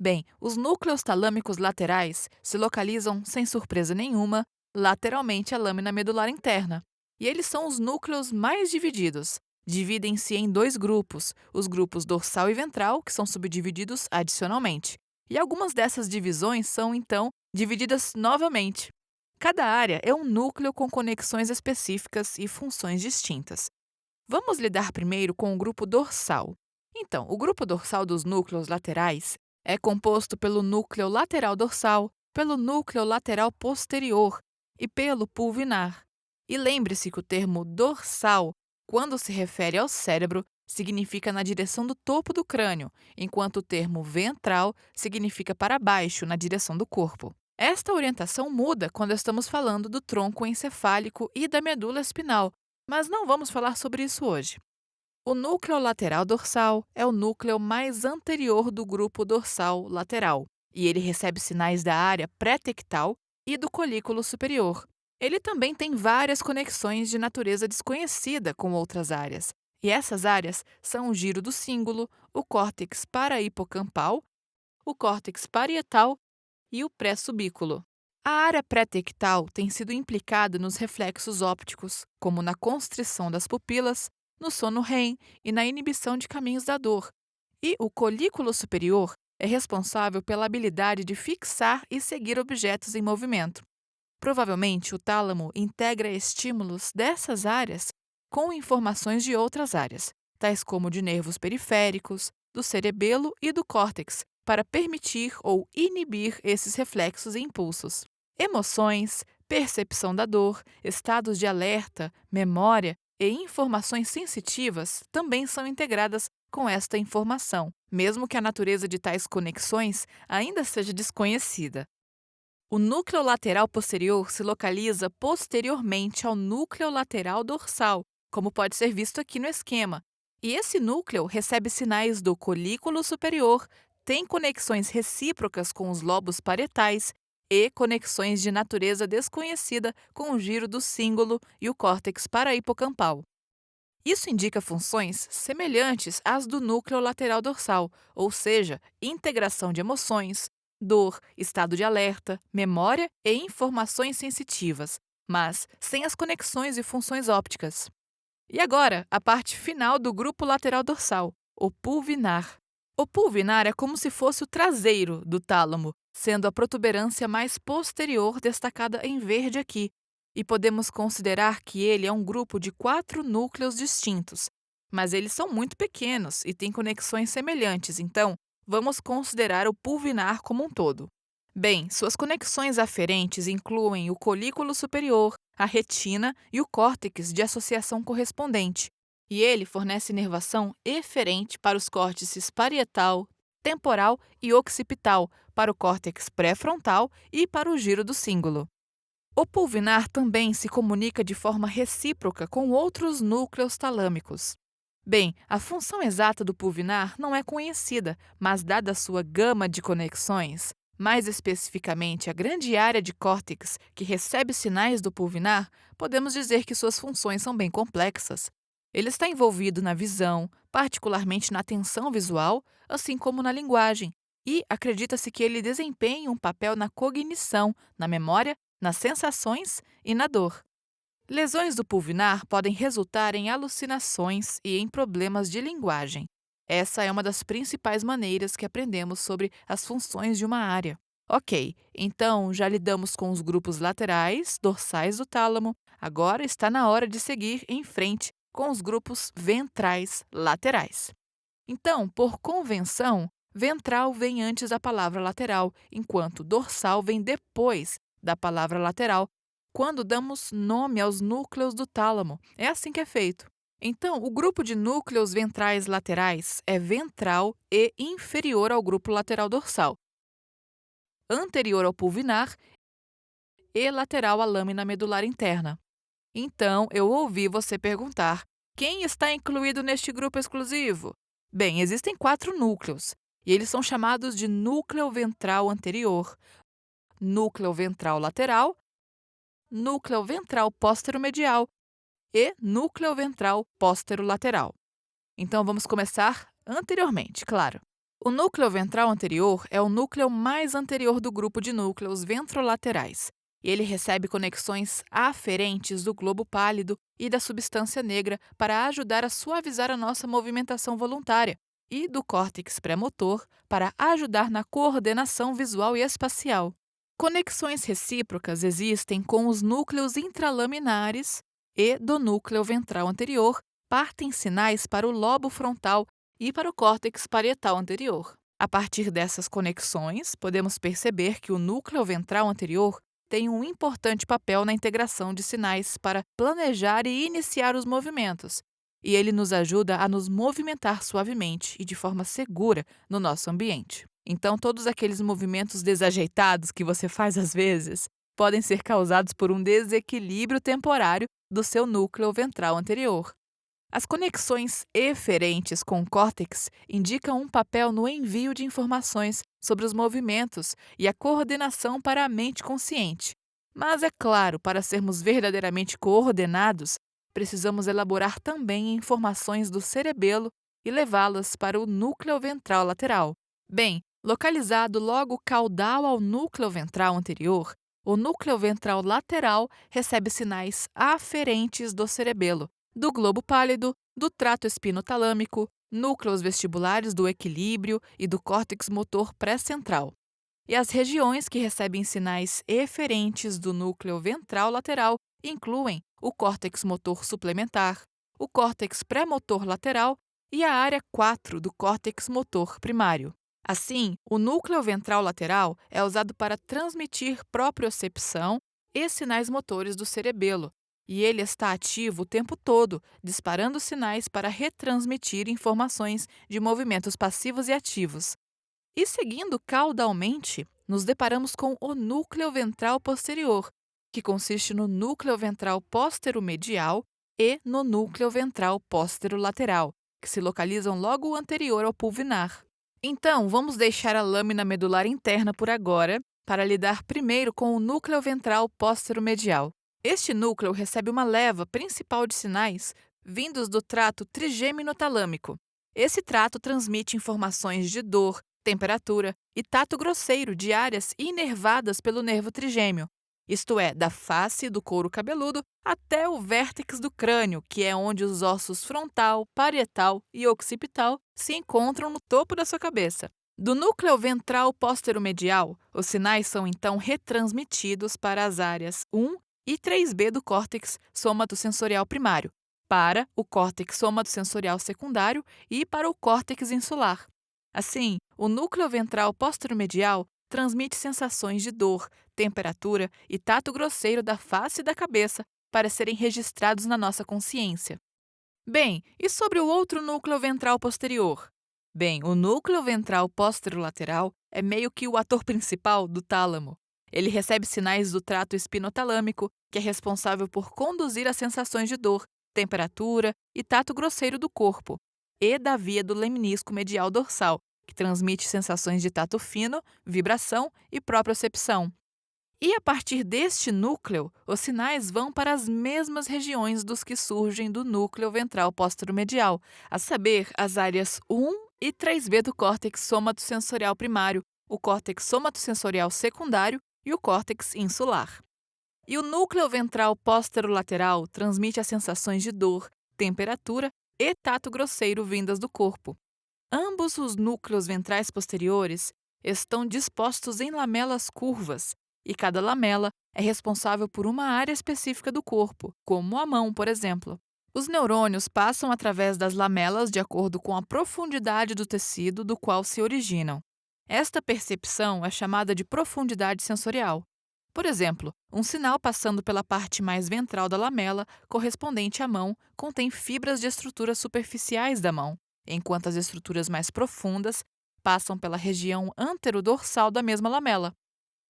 Bem, os núcleos talâmicos laterais se localizam, sem surpresa nenhuma, lateralmente à lâmina medular interna. E eles são os núcleos mais divididos. Dividem-se em dois grupos, os grupos dorsal e ventral, que são subdivididos adicionalmente. E algumas dessas divisões são, então, divididas novamente. Cada área é um núcleo com conexões específicas e funções distintas. Vamos lidar primeiro com o grupo dorsal. Então, o grupo dorsal dos núcleos laterais é composto pelo núcleo lateral dorsal, pelo núcleo lateral posterior e pelo pulvinar. E lembre-se que o termo dorsal, quando se refere ao cérebro, significa na direção do topo do crânio, enquanto o termo ventral significa para baixo, na direção do corpo. Esta orientação muda quando estamos falando do tronco encefálico e da medula espinal, mas não vamos falar sobre isso hoje. O núcleo lateral dorsal é o núcleo mais anterior do grupo dorsal lateral, e ele recebe sinais da área pré-tectal e do colículo superior. Ele também tem várias conexões de natureza desconhecida com outras áreas, e essas áreas são o giro do cíngulo, o córtex parahipocampal, o córtex parietal e o pré-subículo. A área pré-tectal tem sido implicada nos reflexos ópticos, como na constrição das pupilas, no sono REM e na inibição de caminhos da dor. E o colículo superior é responsável pela habilidade de fixar e seguir objetos em movimento. Provavelmente, o tálamo integra estímulos dessas áreas com informações de outras áreas, tais como de nervos periféricos, do cerebelo e do córtex, para permitir ou inibir esses reflexos e impulsos. Emoções, percepção da dor, estados de alerta, memória e informações sensitivas também são integradas com esta informação, mesmo que a natureza de tais conexões ainda seja desconhecida. O núcleo lateral posterior se localiza posteriormente ao núcleo lateral dorsal, como pode ser visto aqui no esquema. E esse núcleo recebe sinais do colículo superior, tem conexões recíprocas com os lobos parietais e conexões de natureza desconhecida com o giro do cíngulo e o córtex parahipocampal. Isso indica funções semelhantes às do núcleo lateral dorsal, ou seja, integração de emoções, dor, estado de alerta, memória e informações sensitivas, mas sem as conexões e funções ópticas. E agora, a parte final do grupo lateral dorsal, o pulvinar. O pulvinar é como se fosse o traseiro do tálamo, sendo a protuberância mais posterior destacada em verde aqui, e podemos considerar que ele é um grupo de 4 núcleos distintos, mas eles são muito pequenos e têm conexões semelhantes, então vamos considerar o pulvinar como um todo. Bem, suas conexões aferentes incluem o colículo superior, a retina e o córtex de associação correspondente, e ele fornece inervação eferente para os córtices parietal, temporal e occipital, para o córtex pré-frontal e para o giro do cíngulo. O pulvinar também se comunica de forma recíproca com outros núcleos talâmicos. Bem, a função exata do pulvinar não é conhecida, mas dada a sua gama de conexões, mais especificamente a grande área de córtex que recebe sinais do pulvinar, podemos dizer que suas funções são bem complexas. Ele está envolvido na visão, particularmente na atenção visual, assim como na linguagem, e acredita-se que ele desempenha um papel na cognição, na memória, nas sensações e na dor. Lesões do pulvinar podem resultar em alucinações e em problemas de linguagem. Essa é uma das principais maneiras que aprendemos sobre as funções de uma área. Ok, então já lidamos com os grupos laterais, dorsais do tálamo, agora está na hora de seguir em frente com os grupos ventrais laterais. Então, por convenção, ventral vem antes da palavra lateral, enquanto dorsal vem depois da palavra lateral, quando damos nome aos núcleos do tálamo. É assim que é feito. Então, o grupo de núcleos ventrais laterais é ventral e inferior ao grupo lateral dorsal, anterior ao pulvinar e lateral à lâmina medular interna. Então, eu ouvi você perguntar: quem está incluído neste grupo exclusivo? Bem, existem 4 núcleos, e eles são chamados de núcleo ventral anterior, núcleo ventral lateral, núcleo ventral póstero-medial e núcleo ventral póstero-lateral. Então, vamos começar anteriormente, claro. O núcleo ventral anterior é o núcleo mais anterior do grupo de núcleos ventrolaterais, e ele recebe conexões aferentes do globo pálido e da substância negra para ajudar a suavizar a nossa movimentação voluntária, e do córtex pré-motor para ajudar na coordenação visual e espacial. Conexões recíprocas existem com os núcleos intralaminares e do núcleo ventral anterior, partem sinais para o lobo frontal e para o córtex parietal anterior. A partir dessas conexões, podemos perceber que o núcleo ventral anterior tem um importante papel na integração de sinais para planejar e iniciar os movimentos, e ele nos ajuda a nos movimentar suavemente e de forma segura no nosso ambiente. Então, todos aqueles movimentos desajeitados que você faz às vezes podem ser causados por um desequilíbrio temporário do seu núcleo ventral anterior. As conexões eferentes com o córtex indicam um papel no envio de informações sobre os movimentos e a coordenação para a mente consciente. Mas é claro, para sermos verdadeiramente coordenados, precisamos elaborar também informações do cerebelo e levá-las para o núcleo ventral lateral. Bem, localizado logo caudal ao núcleo ventral anterior, o núcleo ventral lateral recebe sinais aferentes do cerebelo, do globo pálido, do trato espinotalâmico, núcleos vestibulares do equilíbrio e do córtex motor pré-central. E as regiões que recebem sinais eferentes do núcleo ventral lateral incluem o córtex motor suplementar, o córtex pré-motor lateral e a área 4 do córtex motor primário. Assim, o núcleo ventral lateral é usado para transmitir propriocepção e sinais motores do cerebelo, e ele está ativo o tempo todo, disparando sinais para retransmitir informações de movimentos passivos e ativos. E seguindo caudalmente, nos deparamos com o núcleo ventral posterior, que consiste no núcleo ventral póstero-medial e no núcleo ventral póstero-lateral, que se localizam logo anterior ao pulvinar. Então, vamos deixar a lâmina medular interna por agora, para lidar primeiro com o núcleo ventral póstero-medial. Este núcleo recebe uma leva principal de sinais vindos do trato trigêmino-talâmico. Esse trato transmite informações de dor, temperatura e tato grosseiro de áreas inervadas pelo nervo trigêmeo, isto é, da face do couro cabeludo até o vértex do crânio, que é onde os ossos frontal, parietal e occipital se encontram no topo da sua cabeça. Do núcleo ventral póstero-medial, os sinais são então retransmitidos para as áreas 1 e 3B do córtex somatosensorial primário, para o córtex somatosensorial secundário e para o córtex insular. Assim, o núcleo ventral póstero-medial transmite sensações de dor, temperatura e tato grosseiro da face e da cabeça para serem registrados na nossa consciência. Bem, e sobre o outro núcleo ventral posterior? Bem, o núcleo ventral posterolateral é meio que o ator principal do tálamo. Ele recebe sinais do trato espinotalâmico, que é responsável por conduzir as sensações de dor, temperatura e tato grosseiro do corpo, e da via do lemnisco medial dorsal, que transmite sensações de tato fino, vibração e propriocepção. E a partir deste núcleo, os sinais vão para as mesmas regiões dos que surgem do núcleo ventral póstero-medial, a saber, as áreas 1 e 3B do córtex somatosensorial primário, o córtex somatosensorial secundário e o córtex insular. E o núcleo ventral póstero-lateral transmite as sensações de dor, temperatura e tato grosseiro vindas do corpo. Ambos os núcleos ventrais posteriores estão dispostos em lamelas curvas, e cada lamela é responsável por uma área específica do corpo, como a mão, por exemplo. Os neurônios passam através das lamelas de acordo com a profundidade do tecido do qual se originam. Esta percepção é chamada de profundidade sensorial. Por exemplo, um sinal passando pela parte mais ventral da lamela, correspondente à mão, contém fibras de estruturas superficiais da mão, enquanto as estruturas mais profundas passam pela região anterodorsal da mesma lamela.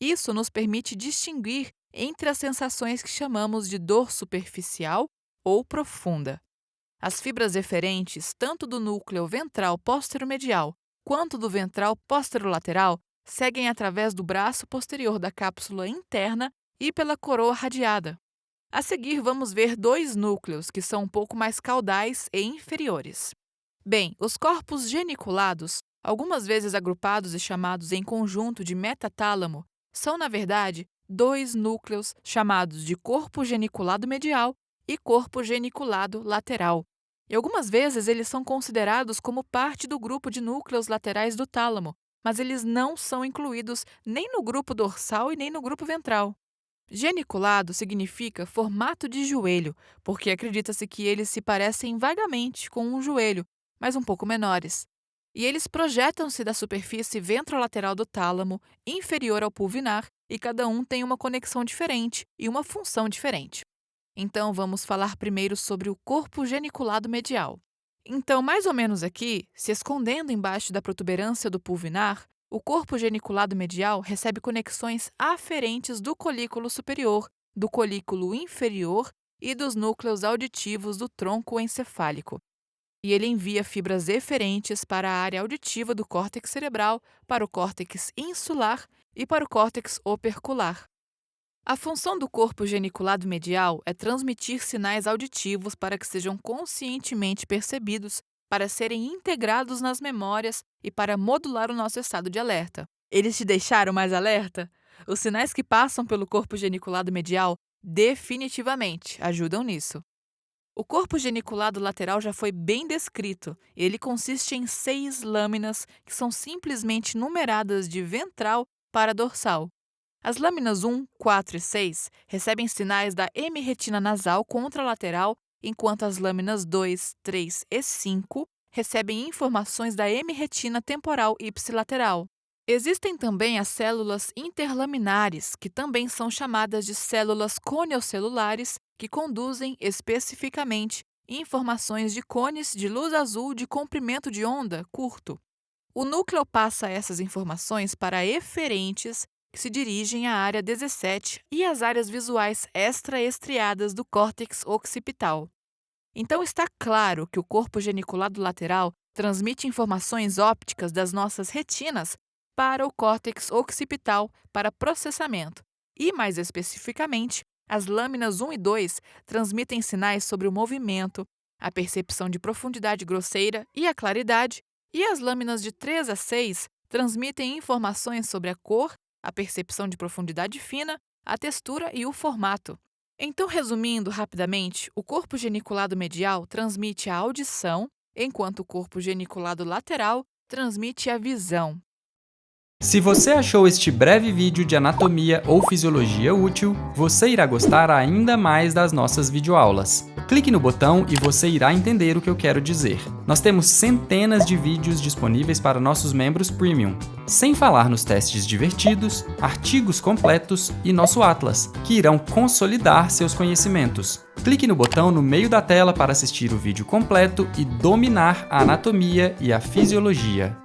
Isso nos permite distinguir entre as sensações que chamamos de dor superficial ou profunda. As fibras eferentes, tanto do núcleo ventral póstero-medial quanto do ventral póstero-lateral, seguem através do braço posterior da cápsula interna e pela coroa radiada. A seguir, vamos ver dois núcleos que são um pouco mais caudais e inferiores. Bem, os corpos geniculados algumas vezes agrupados e chamados em conjunto de metatálamo, são, na verdade, dois núcleos chamados de corpo geniculado medial e corpo geniculado lateral. E algumas vezes eles são considerados como parte do grupo de núcleos laterais do tálamo, mas eles não são incluídos nem no grupo dorsal e nem no grupo ventral. Geniculado significa formato de joelho, porque acredita-se que eles se parecem vagamente com um joelho, mas um pouco menores. E eles projetam-se da superfície ventrolateral do tálamo, inferior ao pulvinar, e cada um tem uma conexão diferente e uma função diferente. Então, vamos falar primeiro sobre o corpo geniculado medial. Então, mais ou menos aqui, se escondendo embaixo da protuberância do pulvinar, o corpo geniculado medial recebe conexões aferentes do colículo superior, do colículo inferior e dos núcleos auditivos do tronco encefálico. E ele envia fibras eferentes para a área auditiva do córtex cerebral, para o córtex insular e para o córtex opercular. A função do corpo geniculado medial é transmitir sinais auditivos para que sejam conscientemente percebidos, para serem integrados nas memórias e para modular o nosso estado de alerta. Eles te deixaram mais alerta? Os sinais que passam pelo corpo geniculado medial definitivamente ajudam nisso. O corpo geniculado lateral já foi bem descrito. Ele consiste em 6 lâminas que são simplesmente numeradas de ventral para dorsal. As lâminas 1, 4 e 6 recebem sinais da hemiretina nasal contralateral, enquanto as lâminas 2, 3 e 5 recebem informações da hemiretina temporal ipsilateral. Existem também as células interlaminares, que também são chamadas de células coniocelulares, que conduzem especificamente informações de cones de luz azul de comprimento de onda curto. O núcleo passa essas informações para eferentes, que se dirigem à área 17 e às áreas visuais extraestriadas do córtex occipital. Então está claro que o corpo geniculado lateral transmite informações ópticas das nossas retinas para o córtex occipital para processamento e, mais especificamente, as lâminas 1 e 2 transmitem sinais sobre o movimento, a percepção de profundidade grosseira e a claridade, e as lâminas de 3 a 6 transmitem informações sobre a cor, a percepção de profundidade fina, a textura e o formato. Então, resumindo rapidamente, o corpo geniculado medial transmite a audição, enquanto o corpo geniculado lateral transmite a visão. Se você achou este breve vídeo de anatomia ou fisiologia útil, você irá gostar ainda mais das nossas videoaulas. Clique no botão e você irá entender o que eu quero dizer. Nós temos centenas de vídeos disponíveis para nossos membros Premium, sem falar nos testes divertidos, artigos completos e nosso Atlas, que irão consolidar seus conhecimentos. Clique no botão no meio da tela para assistir o vídeo completo e dominar a anatomia e a fisiologia.